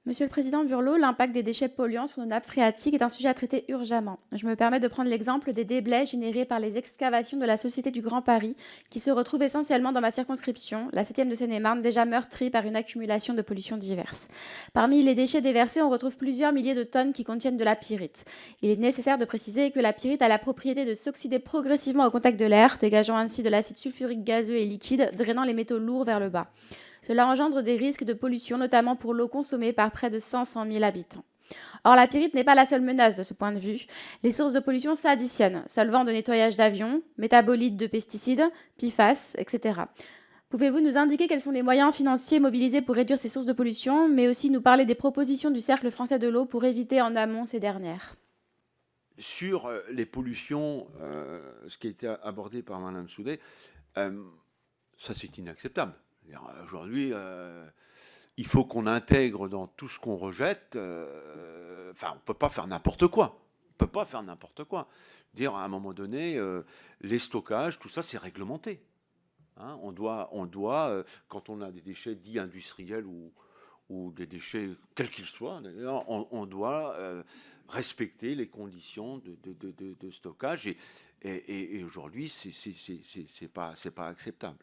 Monsieur le Président Burlot, l'impact des déchets polluants sur nos nappes phréatiques est un sujet à traiter urgemment. Je me permets de prendre l'exemple des déblais générés par les excavations de la Société du Grand Paris, qui se retrouvent essentiellement dans ma circonscription, la 7e de Seine-et-Marne, déjà meurtrie par une accumulation de pollutions diverses. Parmi les déchets déversés, on retrouve plusieurs milliers de tonnes qui contiennent de la pyrite. Il est nécessaire de préciser que la pyrite a la propriété de s'oxyder progressivement au contact de l'air, dégageant ainsi de l'acide sulfurique gazeux et liquide, drainant les métaux lourds vers le bas. Cela engendre des risques de pollution, notamment pour l'eau consommée par près de 500 000 habitants. Or, la pyrite n'est pas la seule menace de ce point de vue. Les sources de pollution s'additionnent, solvants de nettoyage d'avions, métabolites de pesticides, PFAS, etc. Pouvez-vous nous indiquer quels sont les moyens financiers mobilisés pour réduire ces sources de pollution, mais aussi nous parler des propositions du Cercle français de l'eau pour éviter en amont ces dernières? Sur les pollutions, ce qui a été abordé par Mme Soudet, ça c'est inacceptable. Aujourd'hui, il faut qu'on intègre dans tout ce qu'on rejette. Enfin, on ne peut pas faire n'importe quoi. On ne peut pas faire n'importe quoi. Dire à un moment donné, les stockages, tout ça, c'est réglementé. Hein, quand on a des déchets dits industriels ou des déchets, quels qu'ils soient, d'ailleurs, on doit respecter les conditions de stockage. Et aujourd'hui, c'est pas acceptable.